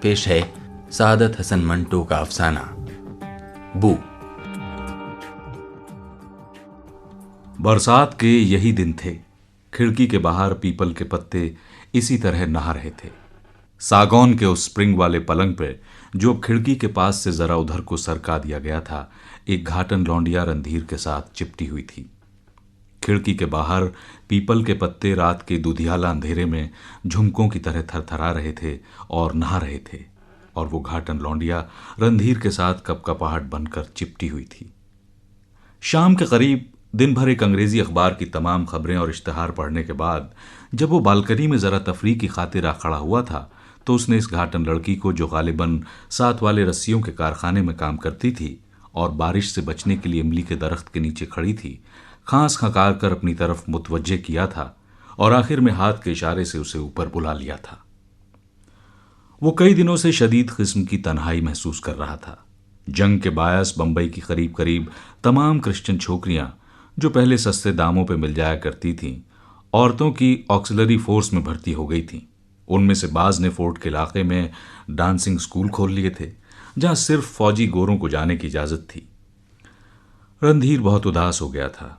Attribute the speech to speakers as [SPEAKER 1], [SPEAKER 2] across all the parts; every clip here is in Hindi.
[SPEAKER 1] पेश है सादत हसन मंटो का अफसाना बू।
[SPEAKER 2] बरसात के यही दिन थे। खिड़की के बाहर पीपल के पत्ते इसी तरह नहा रहे थे। सागौन के उस स्प्रिंग वाले पलंग पर, जो खिड़की के पास से जरा उधर को सरका दिया गया था, एक घाटन लौंडिया रणधीर के साथ चिपटी हुई थी। खिड़की के बाहर पीपल के पत्ते रात के दुधियाला अंधेरे में झुमकों की तरह थरथरा रहे थे और नहा रहे थे, और वो घाटन लौंडिया रणधीर के साथ कपकपाहट बनकर चिपटी हुई थी। शाम के करीब दिन भर एक अंग्रेजी अखबार की तमाम खबरें और इश्तिहार पढ़ने के बाद जब वो बालकनी में जरा तफरीह की खातिर आ खड़ा हुआ था, तो उसने इस घाटन लड़की को, जो गालिबन साथ वाले रस्सियों के कारखाने में काम करती थी और बारिश से बचने के लिए इमली के दरख्त के नीचे खड़ी थी, खांस खकार कर अपनी तरफ मुतवज्जे किया था और आखिर में हाथ के इशारे से उसे ऊपर बुला लिया था। वो कई दिनों से शदीद किस्म की तन्हाई महसूस कर रहा था। जंग के बायस बंबई की करीब करीब तमाम क्रिश्चियन छोकरियां, जो पहले सस्ते दामों पे मिल जाया करती थीं, औरतों की ऑक्सिलरी फोर्स में भर्ती हो गई थीं। उनमें से बाज ने फोर्ट के इलाके में डांसिंग स्कूल खोल लिए थे, जहां सिर्फ फौजी गोरों को जाने की इजाजत थी। रणधीर बहुत उदास हो गया था।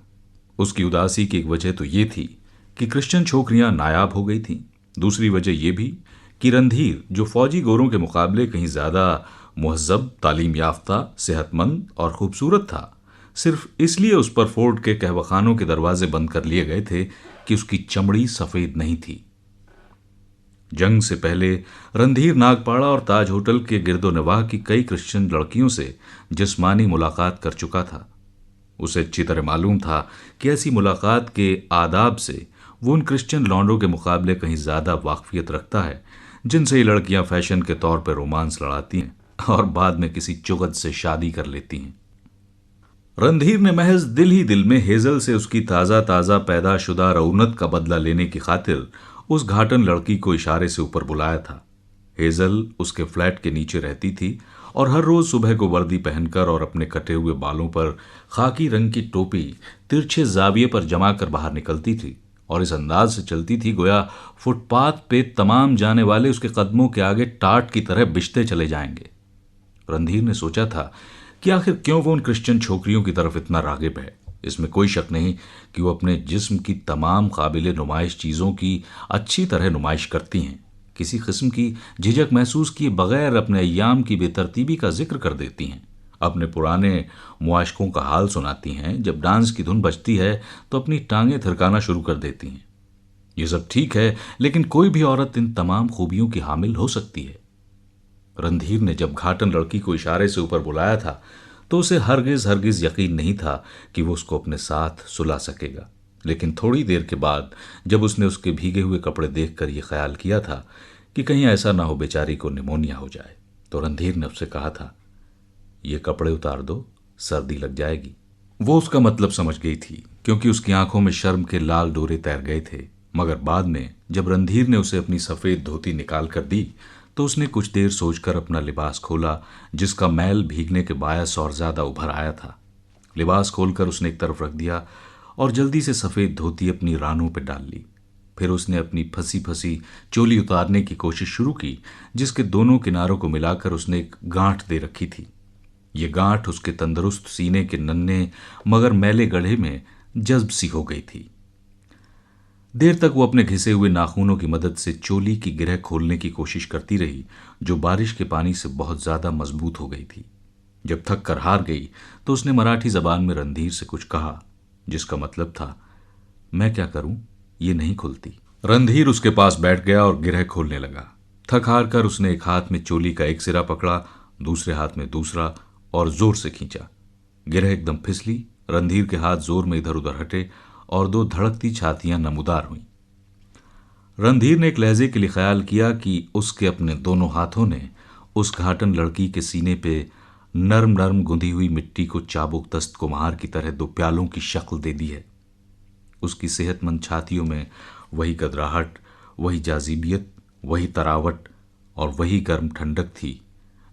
[SPEAKER 2] उसकी उदासी की एक वजह तो ये थी कि क्रिश्चियन छोकरियां नायाब हो गई थीं। दूसरी वजह यह भी कि रणधीर, जो फौजी गोरों के मुकाबले कहीं ज्यादा मुहज्जब, तालीम याफ्ता, सेहतमंद और खूबसूरत था, सिर्फ इसलिए उस पर फोर्ट के कहवाखानों के दरवाजे बंद कर लिए गए थे कि उसकी चमड़ी सफेद नहीं थी। जंग से पहले रणधीर नागपाड़ा और ताज होटल के गिरदोनवाह की कई क्रिश्चियन लड़कियों से जिस्मानी मुलाकात कर चुका था। उसे अच्छी तरह मालूम था कि ऐसी मुलाकात के आदाब से वो उन क्रिश्चियन लौंडों के मुकाबले कहीं ज्यादा वाकफियत रखता है, जिनसे ये लड़कियां फैशन के तौर पर रोमांस लड़ाती हैं और बाद में किसी चुगत से शादी कर लेती हैं। रणधीर ने महज दिल ही दिल में हेजल से उसकी ताज़ा ताज़ा पैदाशुदा रौनक का बदला लेने की खातिर उस घाटन लड़की को इशारे से ऊपर बुलाया था। हेजल उसके फ्लैट के नीचे रहती थी और हर रोज सुबह को वर्दी पहनकर और अपने कटे हुए बालों पर खाकी रंग की टोपी तिरछे जाविये पर जमा कर बाहर निकलती थी और इस अंदाज से चलती थी गोया फुटपाथ पे तमाम जाने वाले उसके कदमों के आगे टाट की तरह बिछते चले जाएंगे। रणधीर ने सोचा था कि आखिर क्यों वो उन क्रिश्चियन छोकरियों की तरफ इतना रागिब है। इसमें कोई शक नहीं कि वो अपने जिस्म की तमाम काबिले नुमाइश चीज़ों की अच्छी तरह नुमाइश करती हैं, किसी किस्म की झिझक महसूस किए बगैर अपने अय्याम की बेतरतीबी का जिक्र कर देती हैं, अपने पुराने मुआशकों का हाल सुनाती हैं। जब डांस की धुन बजती है तो अपनी टांगें थिरकाना शुरू कर देती हैं। ये सब ठीक है, लेकिन कोई भी औरत इन तमाम खूबियों की हामिल हो सकती है। रणधीर ने जब घाटन लड़की को इशारे से ऊपर बुलाया था, तो उसे हरगिज हरगिज यकीन नहीं था कि वो उसको अपने साथ सुला सकेगा। लेकिन थोड़ी देर के बाद जब उसने उसके भीगे हुए कपड़े देखकर यह ख्याल किया था कि कहीं ऐसा ना हो बेचारी को निमोनिया हो जाए, तो रणधीर ने उससे कहा था, ये कपड़े उतार दो, सर्दी लग जाएगी। वो उसका मतलब समझ गई थी, क्योंकि उसकी आंखों में शर्म के लाल डोरे तैर गए थे। मगर बाद में जब रणधीर ने उसे अपनी सफेद धोती निकाल कर दी, तो उसने कुछ देर सोचकर अपना लिबास खोला, जिसका मैल भीगने के बायस और ज्यादा उभर आया था। लिबास खोलकर उसने एक तरफ रख दिया और जल्दी से सफेद धोती अपनी रानों पर डाल ली। फिर उसने अपनी फंसी फंसी चोली उतारने की कोशिश शुरू की, जिसके दोनों किनारों को मिलाकर उसने एक गांठ दे रखी थी। ये गांठ उसके तंदुरुस्त सीने के नन्हे मगर मैले गढ़े में जज्ब सी हो गई थी। देर तक वो अपने घिसे हुए नाखूनों की मदद से चोली की गिरह खोलने की कोशिश करती रही, जो बारिश के पानी से बहुत ज्यादा मजबूत हो गई थी। जब थक कर हार गई तो उसने मराठी जबान में रणधीर से कुछ कहा, जिसका मतलब था, मैं क्या करूं, ये नहीं खुलती। रणधीर उसके पास बैठ गया और गिरह खोलने लगा। थक हार कर उसने एक हाथ में चोली का एक सिरा पकड़ा, दूसरे हाथ में दूसरा, और जोर से खींचा। गिरह एकदम फिसली, रणधीर के हाथ जोर में इधर उधर हटे और दो धड़कती छातियां नमूदार हुईं। रणधीर ने एक लहजे के लिए ख्याल किया कि उसके अपने दोनों हाथों ने उस घाटन लड़की के सीने पे नर्म नर्म गुंधी हुई मिट्टी को चाबुक दस्त कुम्हार की तरह दो प्यालों की शक्ल दे दी है। उसकी सेहतमंद छातियों में वही गदराहट, वही जाजिबियत, वही तरावट और वही गर्म ठंडक थी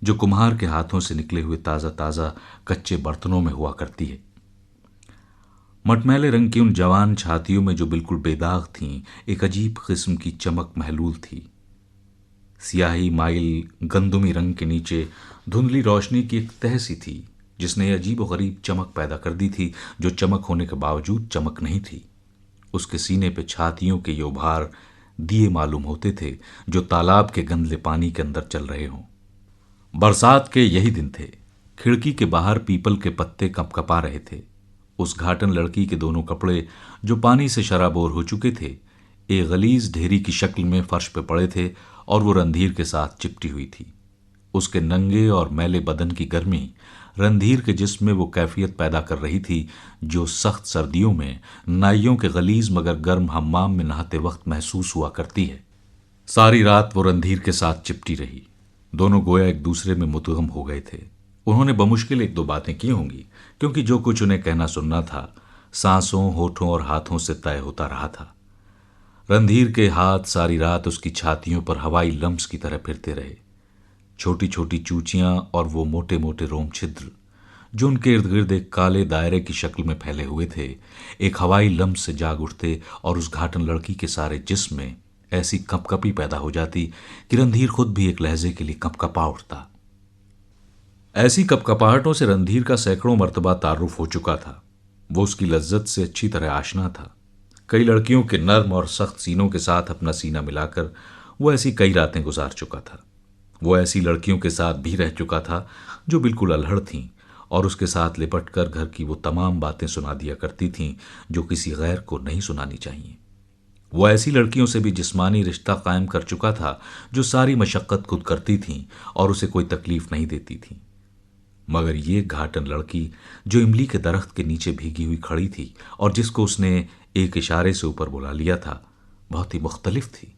[SPEAKER 2] जो कुम्हार के हाथों से निकले हुए ताज़ा ताज़ा कच्चे बर्तनों में हुआ करती है। मटमैले रंग की उन जवान छातियों में, जो बिल्कुल बेदाग थीं, एक अजीब किस्म की चमक महलूल थी। सियाही माइल गंदुमी रंग के नीचे धुंधली रोशनी की एक तह सी थी, जिसने अजीब व गरीब चमक पैदा कर दी थी, जो चमक होने के बावजूद चमक नहीं थी। उसके सीने पे छातियों के ये उभार दिए मालूम होते थे, जो तालाब के गंदले पानी के अंदर चल रहे हों। बरसात के यही दिन थे। खिड़की के बाहर पीपल के पत्ते कपकपा रहे थे। उस घाटन लड़की के दोनों कपड़े, जो पानी से शराबोर हो चुके थे, एक गलीज ढेरी की शक्ल में फर्श पे पड़े थे और वो रणधीर के साथ चिपटी हुई थी। उसके नंगे और मैले बदन की गर्मी रणधीर के जिस्म में वो कैफियत पैदा कर रही थी, जो सख्त सर्दियों में नाइयों के गलीज मगर गर्म हम्माम में नहाते वक्त महसूस हुआ करती है। सारी रात वो रणधीर के साथ चिपटी रही। दोनों गोया एक दूसरे में मुतगम हो गए थे। उन्होंने बमुश्किल एक दो बातें की होंगी, क्योंकि जो कुछ उन्हें कहना सुनना था सांसों, होठों और हाथों से तय होता रहा था। रणधीर के हाथ सारी रात उसकी छातियों पर हवाई लम्स की तरह फिरते रहे। छोटी छोटी चूचियां और वो मोटे मोटे रोम छिद्र, जो उनके इर्द गिर्द एक काले दायरे की शक्ल में फैले हुए थे, एक हवाई लम्स से जाग उठते और उस घाटन लड़की के सारे जिस्म में ऐसी कंपकपी पैदा हो जाती कि रणधीर खुद भी एक लहजे के लिए कंपकपा उठता। ऐसी कपकपाहटों से रणधीर का सैकड़ों मर्तबा तारुफ हो चुका था। वो उसकी लज्जत से अच्छी तरह आशना था। कई लड़कियों के नर्म और सख्त सीनों के साथ अपना सीना मिलाकर वो ऐसी कई रातें गुजार चुका था। वो ऐसी लड़कियों के साथ भी रह चुका था जो बिल्कुल अल्हड़ थीं और उसके साथ लिपट कर घर की वो तमाम बातें सुना दिया करती थीं जो किसी गैर को नहीं सुनानी चाहिए। वो ऐसी लड़कियों से भी जिस्मानी रिश्ता कायम कर चुका था जो सारी मशक्क़त खुद करती थीं और उसे कोई तकलीफ नहीं देती थीं। मगर ये घाटन लड़की जो इमली के दरख्त के नीचे भीगी हुई खड़ी थी और जिसको उसने एक इशारे से ऊपर बुला लिया था, बहुत ही मुख्तलिफ थी।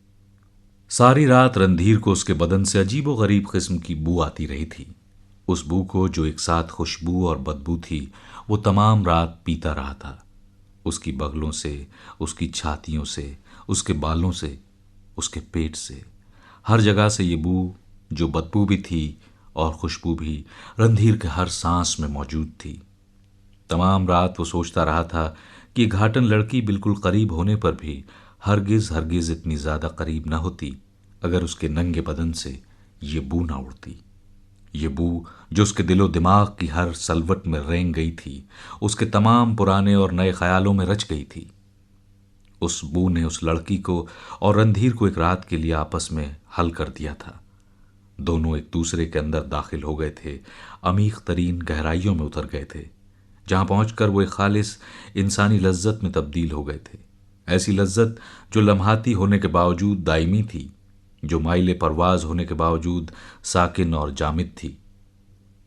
[SPEAKER 2] सारी रात रणधीर को उसके बदन से अजीब व गरीब किस्म की बू आती रही थी। उस बू को, जो एक साथ खुशबू और बदबू थी, वो तमाम रात पीता रहा था। उसकी बगलों से, उसकी छातियों से, उसके बालों से, उसके पेट से, हर जगह से ये बू, जो बदबू भी थी और खुशबू भी, रणधीर के हर सांस में मौजूद थी। तमाम रात वो सोचता रहा था कि घाटन लड़की बिल्कुल करीब होने पर भी हरगिज हरगिज इतनी ज्यादा करीब न होती अगर उसके नंगे बदन से ये बू ना उड़ती। ये बू जो उसके दिलो दिमाग की हर सलवट में रेंग गई थी, उसके तमाम पुराने और नए ख्यालों में रच गई थी। उस बू ने उस लड़की को और रणधीर को एक रात के लिए आपस में हल कर दिया था। दोनों एक दूसरे के अंदर दाखिल हो गए थे, अमीक तरीन गहराइयों में उतर गए थे, जहां पहुंचकर वो एक खालिस इंसानी लज्जत में तब्दील हो गए थे। ऐसी लज्जत जो लम्हाती होने के बावजूद दायमी थी, जो माइले परवाज होने के बावजूद साकिन और जामिद थी।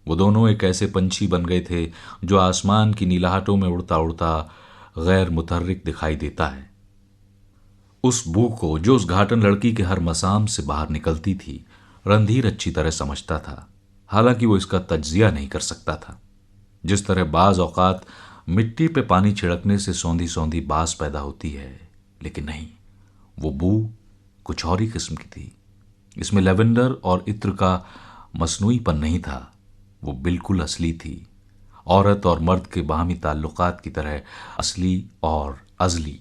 [SPEAKER 2] वो दोनों एक ऐसे पंछी बन गए थे जो आसमान की नीलाहटों में उड़ता उड़ता गैर मुतहर्रिक दिखाई देता है। उस बू को, जो उस घाटन लड़की के हर मसाम से बाहर निकलती थी, रणधीर अच्छी तरह समझता था, हालांकि वो इसका तज्जिया नहीं कर सकता था। जिस तरह बाज औकात मिट्टी पे पानी छिड़कने से सौंधी सौंधी बास पैदा होती है, लेकिन नहीं, वो बू कुछ और ही किस्म की थी। इसमें लेवेंडर और इत्र का मसनूईपन नहीं था, वो बिल्कुल असली थी। औरत और मर्द के बाहमी ताल्लुकात की तरह असली और अजली।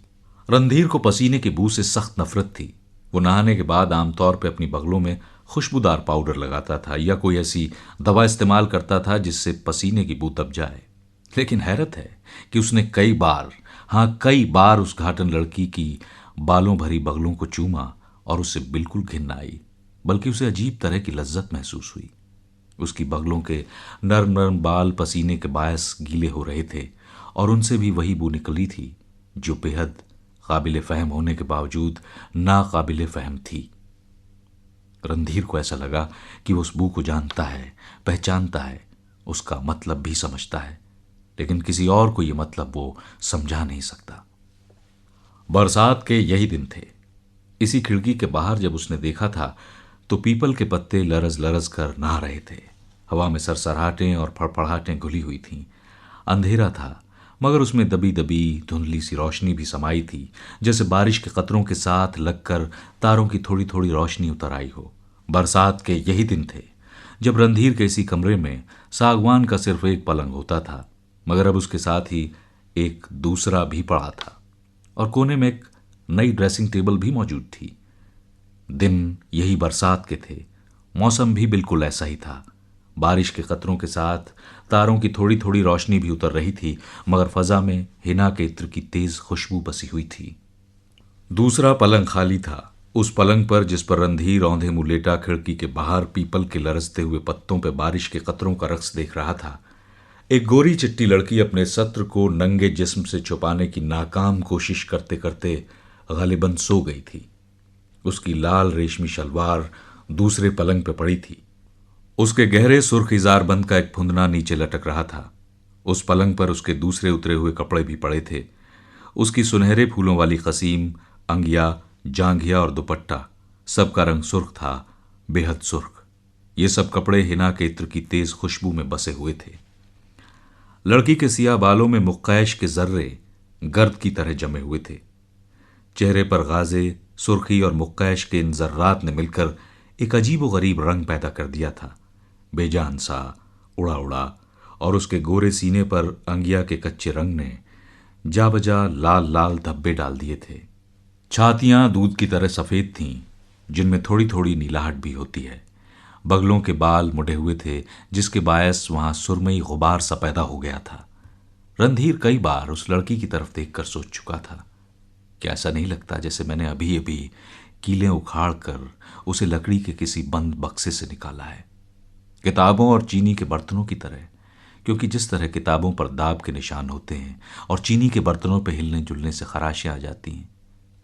[SPEAKER 2] रणधीर को पसीने की बू से सख्त नफरत थी। वो नहाने के बाद आमतौर पर अपनी बगलों में खुशबूदार पाउडर लगाता था या कोई ऐसी दवा इस्तेमाल करता था जिससे पसीने की बू दब जाए। लेकिन हैरत है कि उसने कई बार उस घाटन लड़की की बालों भरी बगलों को चूमा और उससे बिल्कुल घिन न आई, बल्कि उसे अजीब तरह की लज्जत महसूस हुई। उसकी बगलों के नर्म नर्म बाल पसीने के बायस गीले हो रहे थे और उनसे भी वही बू निकली थी जो बेहद काबिल फहम होने के बावजूद नाकाबिल फहम थी। रणधीर को ऐसा लगा कि वो उस बू को जानता है, पहचानता है, उसका मतलब भी समझता है, लेकिन किसी और को ये मतलब वो समझा नहीं सकता। बरसात के यही दिन थे। इसी खिड़की के बाहर जब उसने देखा था तो पीपल के पत्ते लरज लरज कर नहा रहे थे। हवा में सरसराहटें और फड़फड़ाहटें घुली हुई थीं। अंधेरा था, मगर उसमें दबी दबी धुंधली सी रोशनी भी समाई थी, जैसे बारिश के कतरों के साथ लगकर तारों की थोड़ी थोड़ी रोशनी उतर आई हो। बरसात के यही दिन थे जब रणधीर के इसी कमरे में सागवान का सिर्फ एक पलंग होता था, मगर अब उसके साथ ही एक दूसरा भी पड़ा था और कोने में एक नई ड्रेसिंग टेबल भी मौजूद थी। दिन यही बरसात के थे। मौसम भी बिल्कुल ऐसा ही था। बारिश के कतरों के साथ तारों की थोड़ी थोड़ी रोशनी भी उतर रही थी, मगर फजा में हिना के इत्र की तेज खुशबू बसी हुई थी। दूसरा पलंग खाली था। उस पलंग पर, जिस पर रणधीर औंधे मुंह लेटा खिड़की के बाहर पीपल के लरसते हुए पत्तों पर बारिश के कतरों का रक्स देख रहा था, एक गोरी चिट्टी लड़की अपने सत्र को नंगे जिस्म से छुपाने की नाकाम कोशिश करते करते गालिबन सो गई थी। उसकी लाल रेशमी शलवार दूसरे पलंग पर पड़ी थी। उसके गहरे सुर्ख इजारबंद का एक फुंदना नीचे लटक रहा था। उस पलंग पर उसके दूसरे उतरे हुए कपड़े भी पड़े थे। उसकी सुनहरे फूलों वाली कसीम, अंगिया, जांघिया और दुपट्टा, सबका रंग सुर्ख था, बेहद सुर्ख। ये सब कपड़े हिना के इत्र की तेज खुशबू में बसे हुए थे। लड़की के सियाह बालों में मुक्कैश के जर्रे गर्द की तरह जमे हुए थे। चेहरे पर गाजे, सुर्खी और मुक्कैश के इन जर्रात ने मिलकर एक अजीब गरीब रंग पैदा कर दिया था, बेजान सा, उड़ा उड़ा। और उसके गोरे सीने पर अंगिया के कच्चे रंग ने जा बजा लाल लाल धब्बे डाल दिए थे। छातियां दूध की तरह सफेद थीं, जिनमें थोड़ी थोड़ी नीलाहट भी होती है। बगलों के बाल मुड़े हुए थे, जिसके बायस वहां सुरमई गुबार सा पैदा हो गया था। रणधीर कई बार उस लड़की की तरफ देखकर सोच चुका था, क्या ऐसा नहीं लगता जैसे मैंने अभी अभी कीलें उखाड़ कर उसे लकड़ी के किसी बंद बक्से से निकाला है, किताबों और चीनी के बर्तनों की तरह। क्योंकि जिस तरह किताबों पर दाब के निशान होते हैं और चीनी के बर्तनों पर हिलने जुलने से खराशें आ जाती हैं,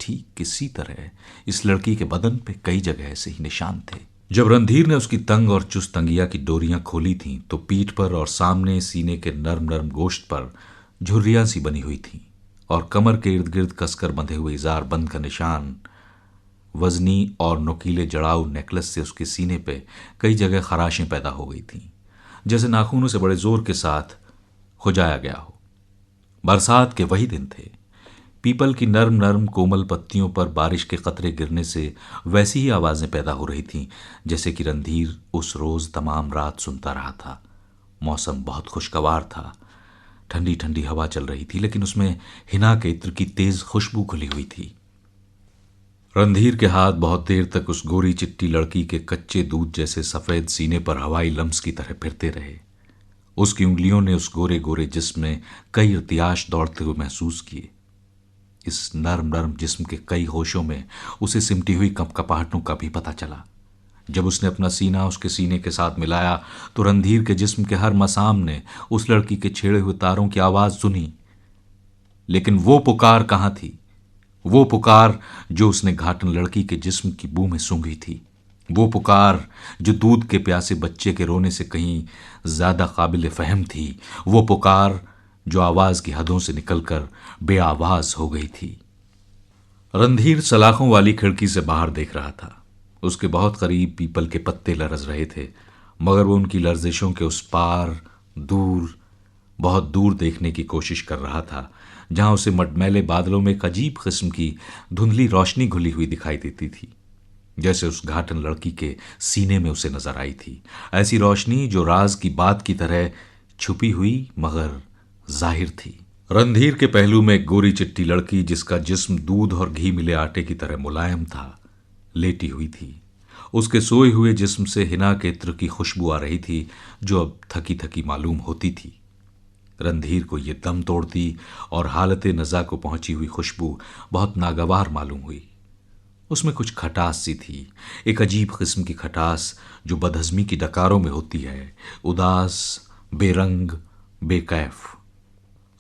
[SPEAKER 2] ठीक किसी तरह इस लड़की के बदन पे कई जगह ऐसे ही निशान थे। जब रणधीर ने उसकी तंग और चुस्त अंगिया की डोरियां खोली थीं, तो पीठ पर और सामने सीने के नर्म नर्म गोश्त पर झुर्रियां सी बनी हुई थीं, और कमर के इर्द गिर्द कसकर बंधे हुए इजार बंद का निशान वजनी और नुकीले जड़ाऊ नेकलेस से उसके सीने पे कई जगह खराशें पैदा हो गई थीं, जैसे नाखूनों से बड़े जोर के साथ खुजाया गया हो। बरसात के वही दिन थे। पीपल की नर्म नर्म कोमल पत्तियों पर बारिश के कतरे गिरने से वैसी ही आवाजें पैदा हो रही थीं जैसे कि रणधीर उस रोज तमाम रात सुनता रहा था। मौसम बहुत खुशगवार था। ठंडी ठंडी हवा चल रही थी, लेकिन उसमें हिना के इत्र की तेज खुशबू खुली हुई थी। रणधीर के हाथ बहुत देर तक उस गोरी चिट्टी लड़की के कच्चे दूध जैसे सफेद सीने पर हवाई लम्स की तरह फिरते रहे। उसकी उंगलियों ने उस गोरे गोरे जिस्म में कई इर्तियाश दौड़ते हुए महसूस किए। इस नर्म नर्म जिस्म के कई होशों में उसे सिमटी हुई कपकपाहटों का भी पता चला। जब उसने अपना सीना उसके सीने के साथ मिलाया, तो रणधीर के जिस्म के हर मसाम ने उस लड़की के छेड़े हुए तारों की आवाज सुनी। लेकिन वो पुकार कहाँ थी? वो पुकार जो उसने घाटन लड़की के जिस्म की बू में सूंघी थी। वो पुकार जो दूध के प्यासे बच्चे के रोने से कहीं ज्यादा काबिल फहम थी। वो पुकार जो आवाज की हदों से निकलकर बेआवाज हो गई थी। रणधीर सलाखों वाली खिड़की से बाहर देख रहा था। उसके बहुत करीब पीपल के पत्ते लरज रहे थे, मगर वो उनकी लर्जिशों के उस पार दूर, बहुत दूर देखने की कोशिश कर रहा था, जहां उसे मटमैले बादलों में एक अजीब किस्म की धुंधली रोशनी घुली हुई दिखाई देती थी, जैसे उस घाटन लड़की के सीने में उसे नजर आई थी। ऐसी रोशनी जो राज की बात की तरह छुपी हुई मगर जाहिर थी। रणधीर के पहलू में एक गोरी चिट्टी लड़की, जिसका जिस्म दूध और घी मिले आटे की तरह मुलायम था, लेटी हुई थी। उसके सोए हुए जिस्म से हिना के इत्र की खुशबू आ रही थी, जो अब थकी थकी मालूम होती थी। रणधीर को यह दम तोड़ती और हालत नज़ा को पहुंची हुई खुशबू बहुत नागवार मालूम हुई। उसमें कुछ खटास सी थी, एक अजीब किस्म की खटास जो बदहजमी की डकारों में होती है, उदास, बेरंग, बेकैफ।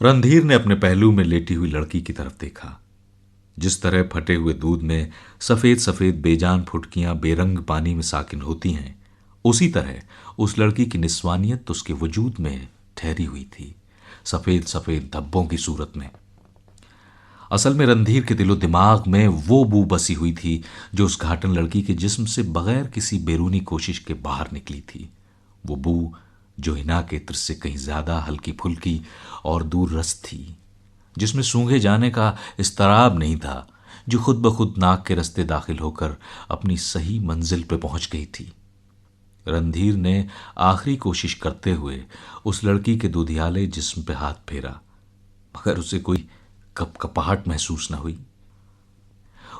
[SPEAKER 2] रणधीर ने अपने पहलू में लेटी हुई लड़की की तरफ देखा। जिस तरह फटे हुए दूध में सफेद सफेद बेजान फुटकियां बेरंग पानी में साकिन होती हैं, उसी तरह उस लड़की की निस्वानियत उसके वजूद में ठहरी हुई थी, सफेद सफेद धब्बों की सूरत में। असल में रणधीर के दिलो दिमाग में वो बू बसी हुई थी जो उस घाटन लड़की के जिस्म से बगैर किसी बैरूनी कोशिश के बाहर निकली थी। वो बू जो हिना के इत्र से कहीं ज्यादा हल्की फुल्की और दूर रस थी, जिसमें सूंघे जाने का इस्तराब नहीं था, जो खुद ब खुद नाक के रास्ते दाखिल होकर अपनी सही मंजिल पर पहुंच गई थी। रणधीर ने आखिरी कोशिश करते हुए उस लड़की के दुधियाले जिस्म पे हाथ फेरा, मगर उसे कोई कपकपाहट महसूस न हुई।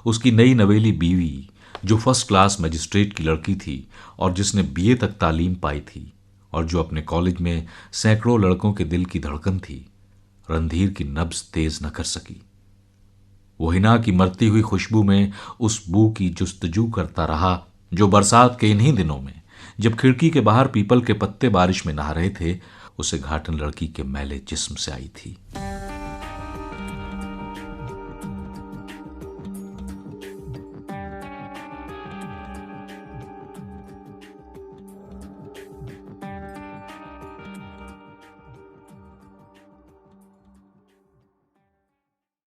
[SPEAKER 2] उसकी नई नवेली बीवी जो फर्स्ट क्लास मजिस्ट्रेट की लड़की थी और जिसने बीए तक तालीम पाई थी और जो अपने कॉलेज में सैकड़ों लड़कों के दिल की धड़कन थी, रणधीर की नब्ज तेज न कर सकी। वो हिना की मरती हुई खुशबू में उस बू की जुस्तजू करता रहा जो बरसात के इन्हीं दिनों में, जब खिड़की के बाहर पीपल के पत्ते बारिश में नहा रहे थे, उसे घाटन लड़की के मैले जिस्म से आई थी।